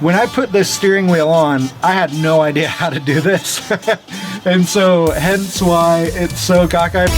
when I put this steering wheel on, I had no idea how to do this. And so hence why it's so cockeyed.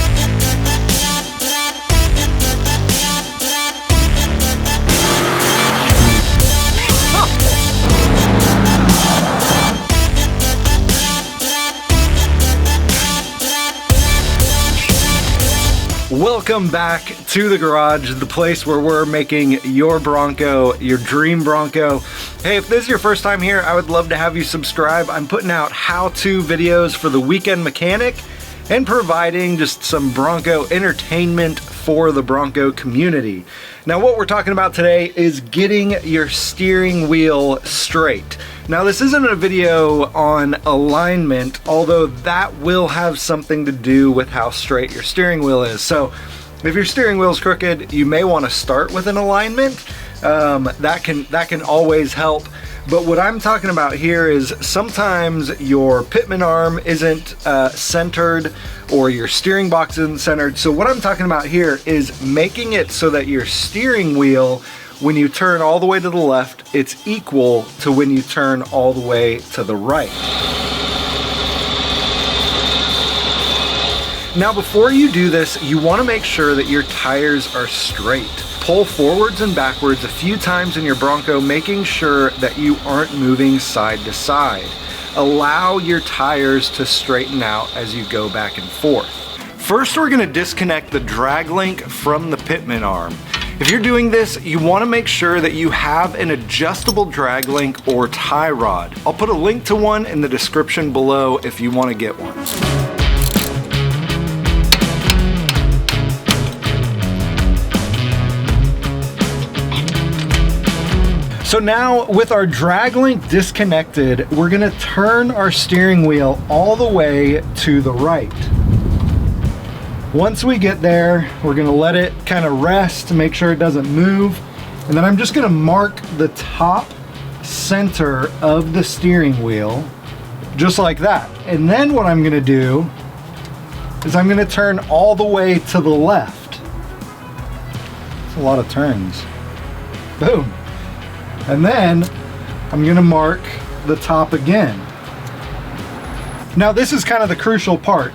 Welcome back to the garage, the place where we're making your Bronco, your dream Bronco. Hey, if this is your first time here, I would love to have you subscribe. I'm putting out how-to videos for the weekend mechanic and providing just some Bronco entertainment for the Bronco community. Now, what we're talking about today is getting your steering wheel straight. Now, this isn't a video on alignment, although that will have something to do with how straight your steering wheel is. So if your steering wheel is crooked, you may want to start with an alignment. That can always help. But what I'm talking about here is sometimes your pitman arm isn't centered, or your steering box isn't centered. So what I'm talking about here is making it so that your steering wheel, when you turn all the way to the left, it's equal to when you turn all the way to the right. Now, before you do this, you want to make sure that your tires are straight. Pull forwards and backwards a few times in your Bronco, making sure that you aren't moving side to side. Allow your tires to straighten out as you go back and forth. First, we're going to disconnect the drag link from the pitman arm. If you're doing this, you want to make sure that you have an adjustable drag link or tie rod. I'll put a link to one in the description below if you want to get one. So now, with our drag link disconnected, we're going to turn our steering wheel all the way to the right. Once we get there, we're going to let it kind of rest to make sure it doesn't move. And then I'm just going to mark the top center of the steering wheel, just like that. And then what I'm going to do is I'm going to turn all the way to the left. That's a lot of turns. Boom. And then I'm going to mark the top again. Now, this is kind of the crucial part.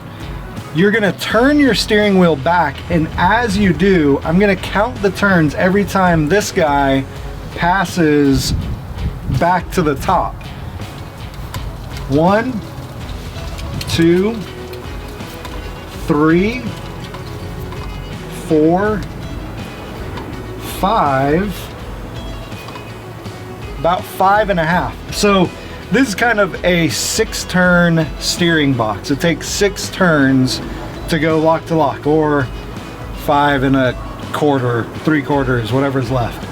You're going to turn your steering wheel back, and as you do, I'm going to count the turns every time this guy passes back to the top. 1, 2, 3, 4, 5, about 5.5. So this is kind of a 6-turn steering box. It takes 6 turns to go lock to lock, or 5 1/4, 3/4, whatever's left.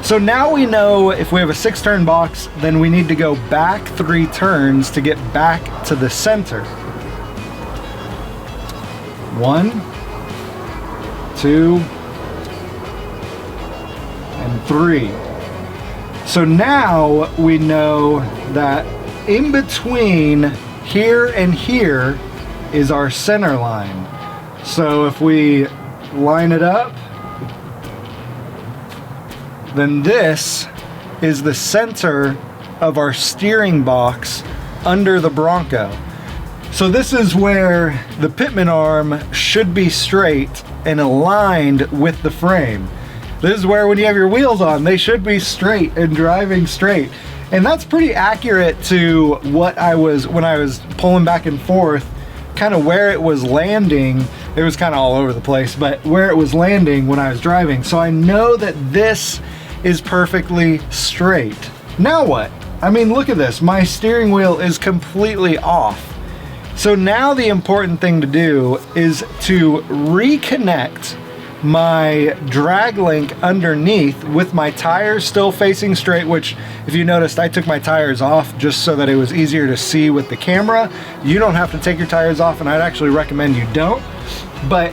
So now we know if we have a 6-turn box, then we need to go back 3 turns to get back to the center. 1, 2, and 3. So now we know that in between here and here is our center line. So if we line it up, then this is the center of our steering box under the Bronco. So this is where the pitman arm should be straight and aligned with the frame. This is where, when you have your wheels on, they should be straight and driving straight. And that's pretty accurate to what I was, when I was pulling back and forth, kind of where it was landing. It was kind of all over the place, but where it was landing when I was driving. So I know that this is perfectly straight. Now what? I mean, look at this. My steering wheel is completely off. So now the important thing to do is to reconnect my drag link underneath with my tires still facing straight, which, if you noticed, I took my tires off just so that it was easier to see with the camera. You don't have to take your tires off, and I'd actually recommend you don't. But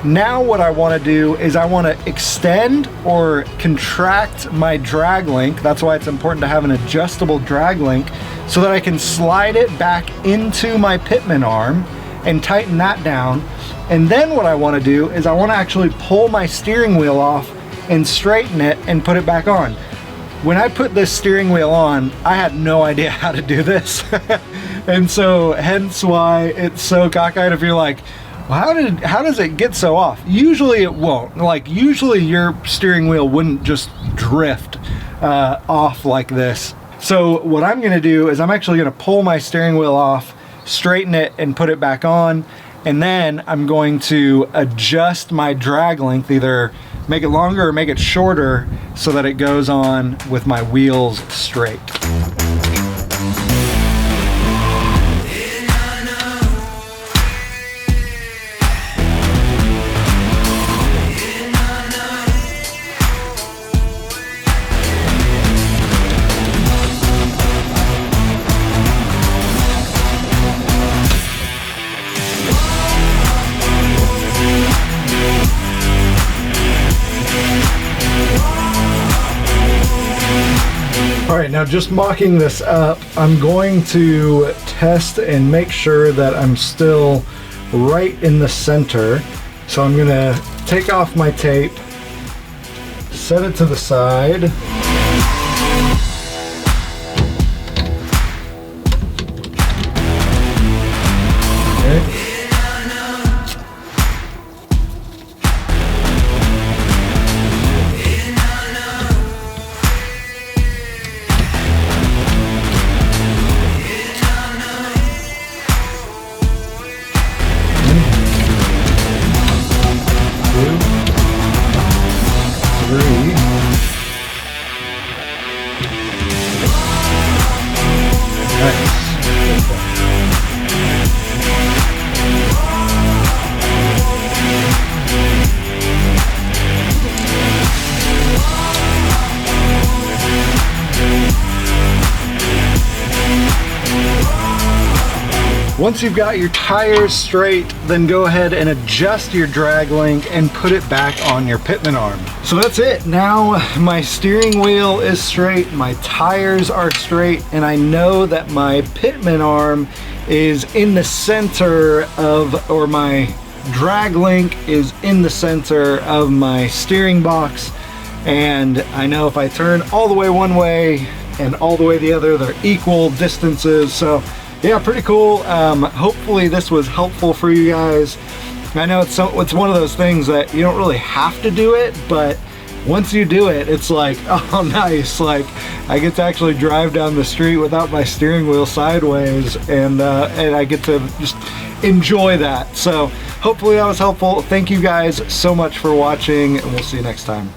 now what I want to do is I want to extend or contract my drag link. That's why it's important to have an adjustable drag link, so that I can slide it back into my pitman arm and tighten that down. And then what I want to do is I want to actually pull my steering wheel off and straighten it and put it back on. when I put this steering wheel on, I had no idea how to do this. And so hence why it's so cockeyed. If you're like, well, how does it get so off? Usually it won't. Like usually your steering wheel wouldn't just drift off like this. So what I'm gonna do is I'm actually gonna pull my steering wheel off, straighten it and put it back on. And then I'm going to adjust my drag length, either make it longer or make it shorter so that it goes on with my wheels straight. All right, now just mocking this up, I'm going to test and make sure that I'm still right in the center. So I'm gonna take off my tape, set it to the side. Okay. Once you've got your tires straight, then go ahead and adjust your drag link and put it back on your pitman arm. So that's it. Now my steering wheel is straight, my tires are straight, and I know that my pitman arm is in the center of, or my drag link is in the center of my steering box. And I know if I turn all the way one way and all the way the other, they're equal distances. So yeah, pretty cool. Hopefully this was helpful for you guys. I know it's one of those things that you don't really have to do it, but once you do it, it's like, oh nice, like I get to actually drive down the street without my steering wheel sideways, and I get to just enjoy that. So hopefully that was helpful. Thank you guys so much for watching, and we'll see you next time.